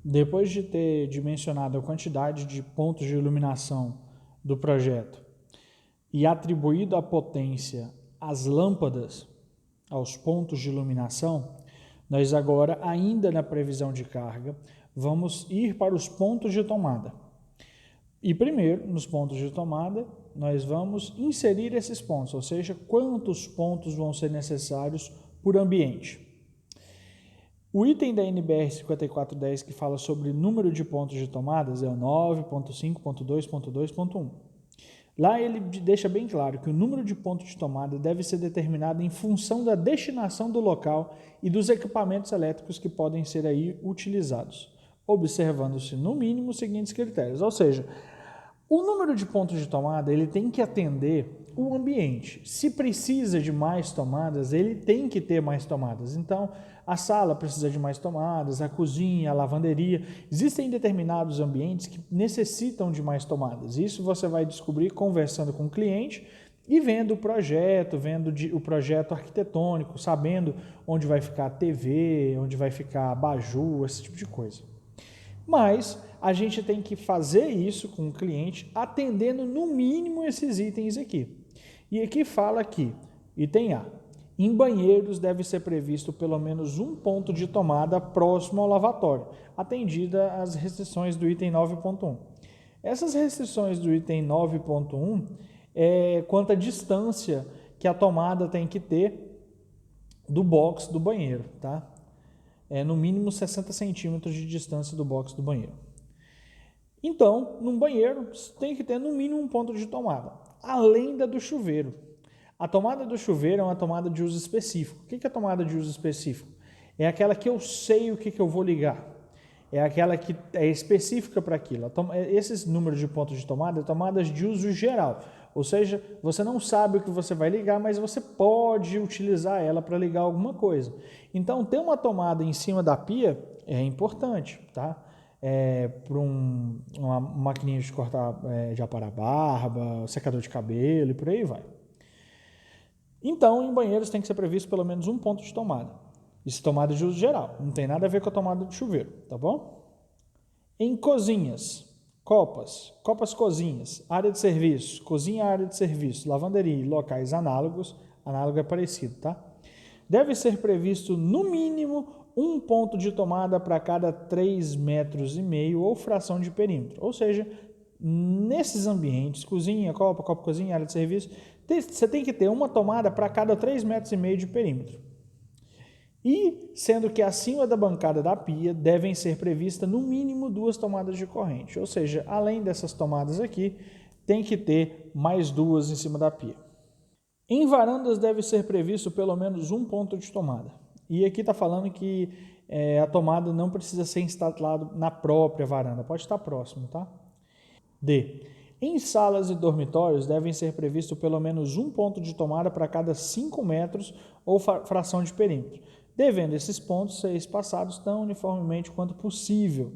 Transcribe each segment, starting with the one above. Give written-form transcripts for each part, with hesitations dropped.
depois de ter dimensionado a quantidade de pontos de iluminação do projeto e atribuído a potência às lâmpadas, aos pontos de iluminação, nós agora, ainda na previsão de carga, vamos ir para os pontos de tomada. E primeiro, nos pontos de tomada, nós vamos inserir esses pontos, ou seja, quantos pontos vão ser necessários por ambiente. O item da NBR 5410 que fala sobre número de pontos de tomadas é o 9.5.2.2.1. Lá ele deixa bem claro que o número de pontos de tomada deve ser determinado em função da destinação do local e dos equipamentos elétricos que podem ser aí utilizados, observando-se no mínimo os seguintes critérios, ou seja, o número de pontos de tomada ele tem que atender o ambiente. Se precisa de mais tomadas, ele tem que ter mais tomadas. Então, a sala precisa de mais tomadas, a cozinha, a lavanderia. Existem determinados ambientes que necessitam de mais tomadas. Isso você vai descobrir conversando com o cliente e vendo o projeto, o projeto arquitetônico, sabendo onde vai ficar a TV, onde vai ficar abajur, esse tipo de coisa. Mas a gente tem que fazer isso com o cliente atendendo no mínimo esses itens aqui. E aqui fala que, item A, em banheiros deve ser previsto pelo menos um ponto de tomada próximo ao lavatório, atendida as restrições do item 9.1. Essas restrições do item 9.1 é quanto à distância que a tomada tem que ter do box do banheiro, tá? É no mínimo 60 centímetros de distância do box do banheiro. Então, num banheiro, tem que ter no mínimo um ponto de tomada, além da do chuveiro. A tomada do chuveiro é uma tomada de uso específico. O que é a tomada de uso específico? É aquela que eu sei o que eu vou ligar. É aquela que é específica para aquilo. Esses números de pontos de tomada, tomadas de uso geral. Ou seja, você não sabe o que você vai ligar, mas você pode utilizar ela para ligar alguma coisa. Então, ter uma tomada em cima da pia é importante, tá? Para uma maquininha de cortar, de aparar barba, secador de cabelo e por aí vai. Então, em banheiros tem que ser previsto pelo menos um ponto de tomada. Isso é tomada de uso geral, não tem nada a ver com a tomada de chuveiro, tá bom? Em cozinhas, copas, cozinhas, área de serviço, cozinha, área de serviço, lavanderia e locais análogos, análogo é parecido, tá? Deve ser previsto no mínimo um ponto de tomada para cada 3,5 metros ou fração de perímetro. Ou seja, nesses ambientes, cozinha, copa, cozinha, área de serviço, você tem que ter uma tomada para cada 3,5 metros de perímetro. E, sendo que acima da bancada da pia, devem ser previstas no mínimo 2 tomadas de corrente. Ou seja, além dessas tomadas aqui, tem que ter mais 2 em cima da pia. Em varandas deve ser previsto pelo menos um ponto de tomada. E aqui está falando que a tomada não precisa ser instalada na própria varanda, pode estar próximo, tá? D. Em salas e dormitórios devem ser previsto pelo menos um ponto de tomada para cada 5 metros ou fração de perímetro, devendo esses pontos ser espaçados tão uniformemente quanto possível.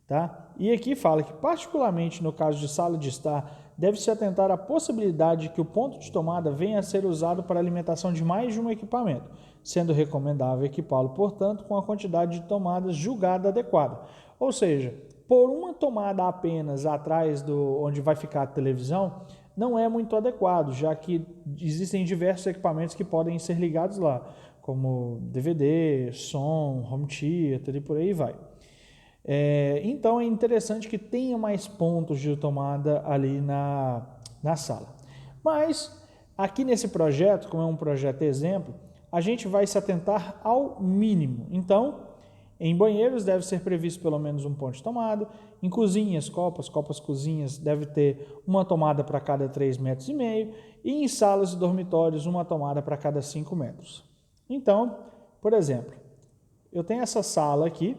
Tá? E aqui fala que, particularmente no caso de sala de estar, deve-se atentar à possibilidade de que o ponto de tomada venha a ser usado para a alimentação de mais de um equipamento, sendo recomendável equipá-lo, portanto, com a quantidade de tomadas julgada adequada. Ou seja, por uma tomada apenas atrás onde vai ficar a televisão, não é muito adequado, já que existem diversos equipamentos que podem ser ligados lá, como DVD, som, home theater e por aí vai. Então é interessante que tenha mais pontos de tomada ali na sala. Mas aqui nesse projeto, como é um projeto exemplo, a gente vai se atentar ao mínimo. Então, em banheiros deve ser previsto pelo menos um ponto de tomada. Em cozinhas, copas, cozinhas, deve ter uma tomada para cada 3,5 metros. E em salas e dormitórios, uma tomada para cada 5 metros. Então, por exemplo, eu tenho essa sala aqui,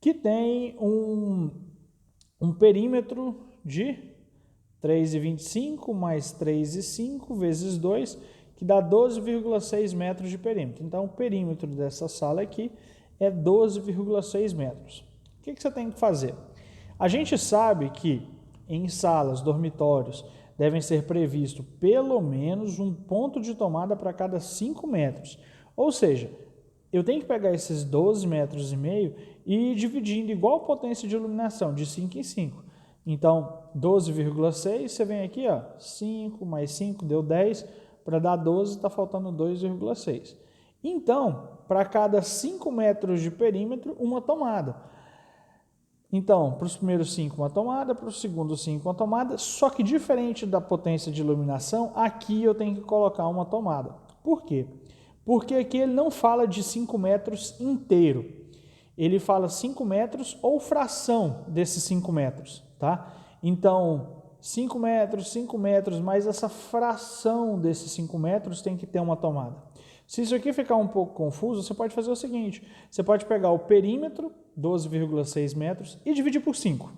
que tem um perímetro de 3,25 mais 3,5 vezes 2, que dá 12,6 metros de perímetro. Então, o perímetro dessa sala aqui é 12,6 metros. O que você tem que fazer? A gente sabe que em salas, dormitórios, devem ser previsto pelo menos um ponto de tomada para cada 5 metros. Ou seja, eu tenho que pegar esses 12 metros e meio e ir dividindo igual a potência de iluminação, de 5 em 5. Então, 12,6, você vem aqui, ó, 5 mais 5 deu 10, para dar 12 está faltando 2,6. Então, para cada 5 metros de perímetro, uma tomada. Então, para os primeiros 5, uma tomada, para os segundos 5, uma tomada, só que diferente da potência de iluminação, aqui eu tenho que colocar uma tomada. Por quê? Porque aqui ele não fala de 5 metros inteiro, ele fala 5 metros ou fração desses 5 metros, tá? Então, 5 metros, mais essa fração desses 5 metros tem que ter uma tomada. Se isso aqui ficar um pouco confuso, você pode fazer o seguinte, você pode pegar o perímetro, 12,6 metros, e dividir por 5.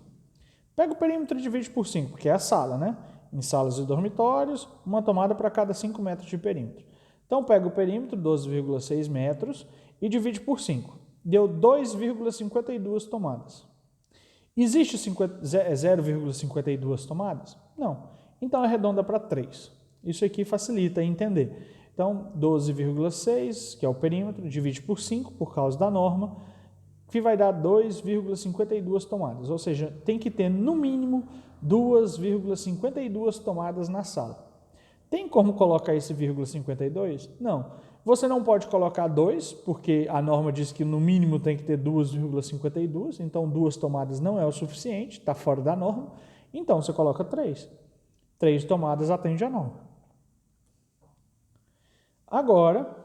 Pega o perímetro e divide por 5, porque é a sala, né? Em salas e dormitórios, uma tomada para cada 5 metros de perímetro. Então, pega o perímetro, 12,6 metros, e divide por 5. Deu 2,52 tomadas. Existe 0,52 tomadas? Não. Então, arredonda para 3. Isso aqui facilita entender. Então, 12,6, que é o perímetro, divide por 5, por causa da norma, que vai dar 2,52 tomadas. Ou seja, tem que ter, no mínimo, 2,52 tomadas na sala. Tem como colocar esse 0,52? Não. Você não pode colocar 2, porque a norma diz que no mínimo tem que ter 2,52, então 2 tomadas não é o suficiente, está fora da norma. Então você coloca 3. 3 tomadas atende a norma. Agora,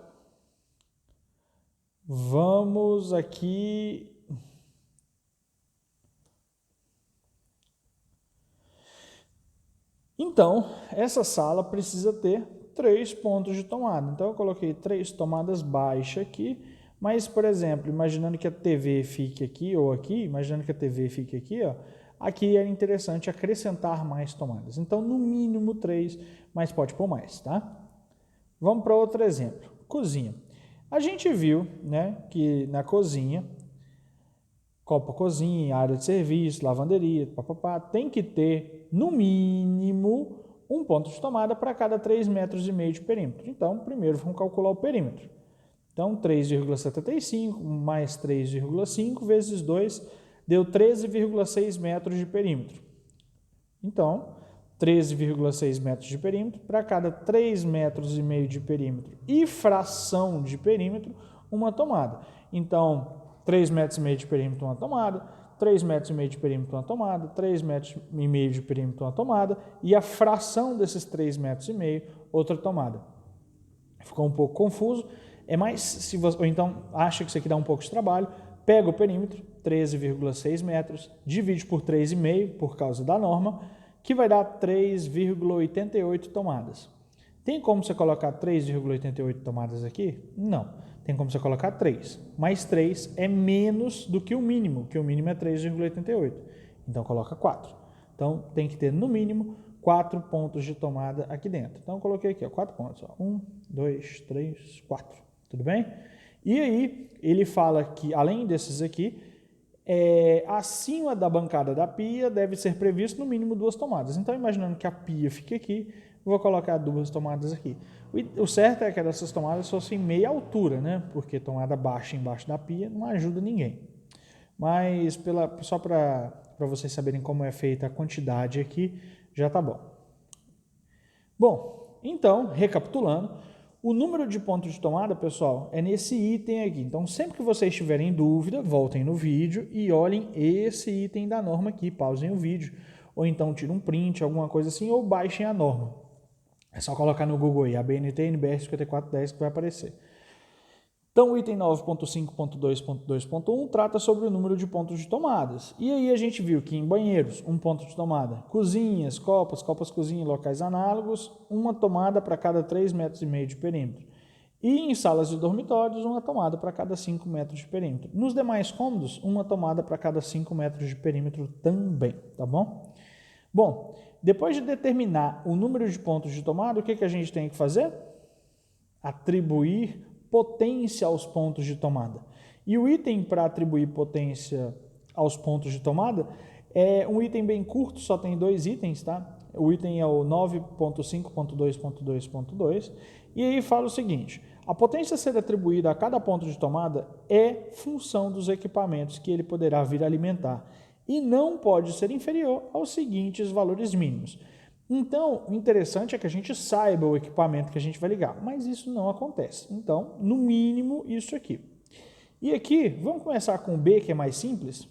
vamos aqui... Então, essa sala precisa ter 3 pontos de tomada. Então, eu coloquei 3 tomadas baixas aqui, mas, por exemplo, imaginando que a TV fique aqui ou aqui, imaginando que a TV fique aqui, ó, aqui é interessante acrescentar mais tomadas. Então, no mínimo 3, mas pode pôr mais, tá? Vamos para outro exemplo. Cozinha. A gente viu, né, que na cozinha, copa cozinha, área de serviço, lavanderia, papapá, tem que ter, no mínimo, um ponto de tomada para cada 3,5 metros de perímetro. Então, primeiro vamos calcular o perímetro. Então, 3,75 mais 3,5 vezes 2 deu 13,6 metros de perímetro. Então, 13,6 metros de perímetro para cada 3,5 metros de perímetro e fração de perímetro, uma tomada. Então, 3,5 metros de perímetro, uma tomada, 3,5 metros de perímetro, uma tomada, 3,5 metros de perímetro, uma tomada, e a fração desses 3,5 metros, outra tomada. Ficou um pouco confuso, é mais, se você, ou então acha que isso aqui dá um pouco de trabalho, pega o perímetro, 13,6 metros, divide por 3,5 por causa da norma, que vai dar 3,88 tomadas. Tem como você colocar 3,88 tomadas aqui? Não. Tem como você colocar 3. Mais 3 é menos do que o mínimo é 3,88. Então, coloca 4. Então, tem que ter, no mínimo, 4 pontos de tomada aqui dentro. Então, eu coloquei aqui, ó, 4 pontos. 1, 2, 3, 4. Tudo bem? E aí, ele fala que, além desses aqui, acima da bancada da pia deve ser previsto no mínimo 2 tomadas. Então, imaginando que a pia fique aqui, vou colocar 2 tomadas aqui. O certo é que essas tomadas fossem meia altura, né? Porque tomada baixa embaixo da pia não ajuda ninguém. Mas só para vocês saberem como é feita a quantidade aqui, já tá bom. Bom, então, recapitulando, o número de pontos de tomada, pessoal, é nesse item aqui. Então, sempre que vocês tiverem dúvida, voltem no vídeo e olhem esse item da norma aqui, pausem o vídeo, ou então tirem um print, alguma coisa assim, ou baixem a norma. É só colocar no Google aí, ABNT NBR 5410 que vai aparecer. Então, o item 9.5.2.2.1 trata sobre o número de pontos de tomadas. E aí a gente viu que em banheiros, um ponto de tomada. Cozinhas, copas cozinha, locais análogos, uma tomada para cada 3,5 metros de perímetro. E em salas de dormitórios, uma tomada para cada 5 metros de perímetro. Nos demais cômodos, uma tomada para cada 5 metros de perímetro também, tá bom? Bom, depois de determinar o número de pontos de tomada, o que a gente tem que fazer? Atribuir potência aos pontos de tomada. E o item para atribuir potência aos pontos de tomada é um item bem curto, só tem 2 itens, tá? O item é o 9.5.2.2.2 e aí fala o seguinte: A potência a ser atribuída a cada ponto de tomada é função dos equipamentos que ele poderá vir a alimentar e não pode ser inferior aos seguintes valores mínimos. Então, o interessante é que a gente saiba o equipamento que a gente vai ligar, mas isso não acontece. Então, no mínimo, isso aqui. E aqui, vamos começar com o B, que é mais simples.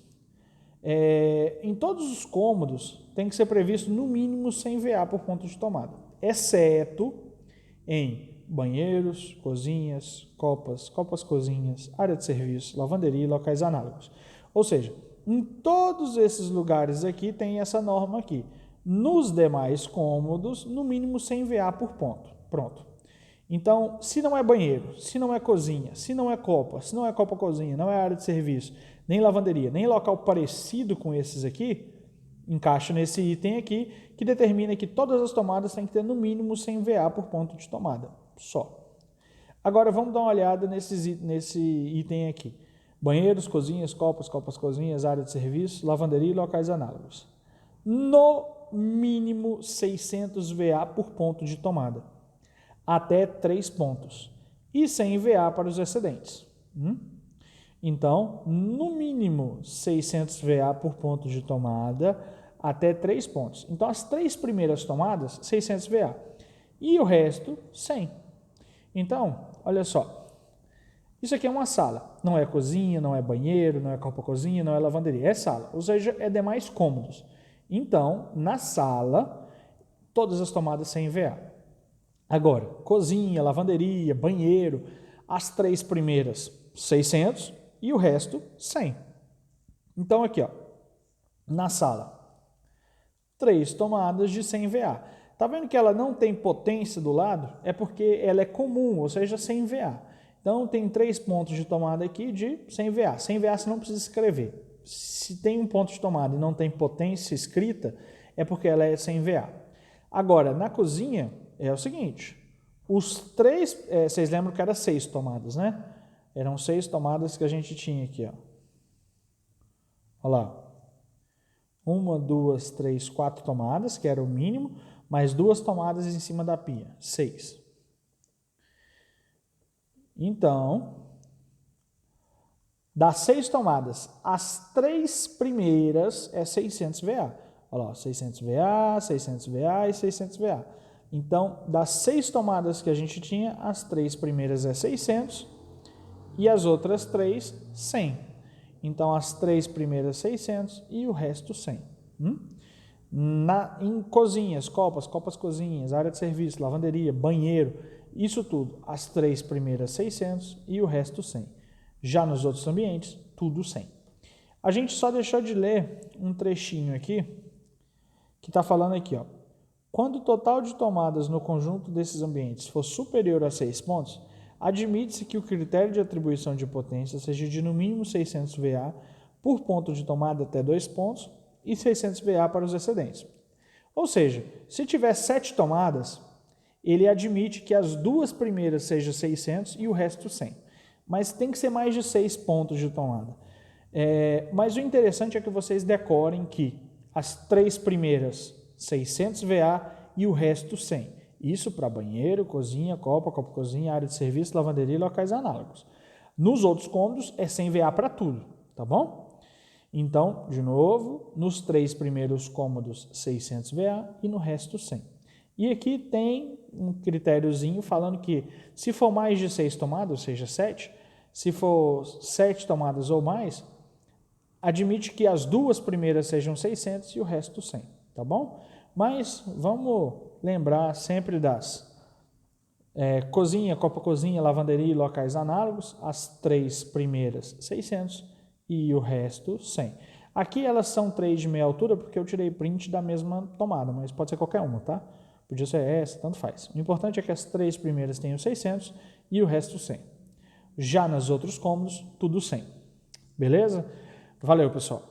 Em todos os cômodos, tem que ser previsto no mínimo 100 VA por ponto de tomada, exceto em banheiros, cozinhas, copas, cozinhas, área de serviço, lavanderia e locais análogos. Ou seja, em todos esses lugares aqui tem essa norma aqui. Nos demais cômodos, no mínimo 100 VA por ponto. Pronto. Então, se não é banheiro, se não é cozinha, se não é copa-cozinha, não é área de serviço, nem lavanderia, nem local parecido com esses aqui, encaixa nesse item aqui, que determina que todas as tomadas têm que ter no mínimo 100 VA por ponto de tomada. Só. Agora vamos dar uma olhada nesse item aqui. Banheiros, cozinhas, copas-cozinhas, área de serviço, lavanderia e locais análogos. No mínimo 600 VA por ponto de tomada. Até 3 pontos. E 100 VA para os excedentes. Então, no mínimo 600 VA por ponto de tomada, até 3 pontos. Então, as 3 primeiras tomadas, 600 VA. E o resto, 100. Então, olha só. Isso aqui é uma sala. Não é cozinha, não é banheiro, não é copa-cozinha, não é lavanderia. É sala, ou seja, é demais cômodos. Então, na sala, todas as tomadas 100 VA. Agora, cozinha, lavanderia, banheiro, as 3 primeiras 600 e o resto 100. Então, aqui, ó, na sala, 3 tomadas de 100 VA. Tá vendo que ela não tem potência do lado? É porque ela é comum, ou seja, 100 VA. Então, tem 3 pontos de tomada aqui de 100 VA. 100 VA você não precisa escrever. Se tem um ponto de tomada e não tem potência escrita, é porque ela é 100 VA. Agora, na cozinha, é o seguinte, os 3, vocês lembram que era 6 tomadas, né? Eram 6 tomadas que a gente tinha aqui, ó. Olha lá. 1, 2, 3, 4 tomadas, que era o mínimo, mais 2 tomadas em cima da pia, 6. Então, das 6 tomadas, as 3 primeiras é 600 VA. Olha lá, 600 VA, 600 VA e 600 VA. Então, das 6 tomadas que a gente tinha, as 3 primeiras é 600 e as outras 3, 100. Então, as 3 primeiras 600 e o resto 100. Em cozinhas, copas-cozinhas, área de serviço, lavanderia, banheiro, isso tudo, as 3 primeiras 600 e o resto 100. Já nos outros ambientes, tudo 100. A gente só deixou de ler um trechinho aqui, que está falando aqui, ó. Quando o total de tomadas no conjunto desses ambientes for superior a 6 pontos, admite-se que o critério de atribuição de potência seja de no mínimo 600 VA por ponto de tomada até 2 pontos e 600 VA para os excedentes. Ou seja, se tiver 7 tomadas, ele admite que as 2 primeiras sejam 600 e o resto 100. Mas tem que ser mais de 6 pontos de tomada. Mas o interessante é que vocês decorem que as 3 primeiras 600 VA e o resto 100. Isso para banheiro, cozinha, copa-cozinha, área de serviço, lavanderia e locais análogos. Nos outros cômodos é 100 VA para tudo, tá bom? Então, de novo, nos 3 primeiros cômodos 600 VA e no resto 100. E aqui tem um critériozinho falando que se for mais de 6 tomadas, ou seja, 7, se for 7 tomadas ou mais, admite que as 2 primeiras sejam 600 e o resto 100, tá bom? Mas vamos lembrar sempre das cozinha, copa-cozinha, lavanderia e locais análogos, as 3 primeiras 600 e o resto 100. Aqui elas são 3 de meia altura porque eu tirei print da mesma tomada, mas pode ser qualquer uma, tá? Podia ser essa, tanto faz. O importante é que as 3 primeiras tenham 600 e o resto 100. Já nos outros cômodos, tudo 100. Beleza? Valeu, pessoal.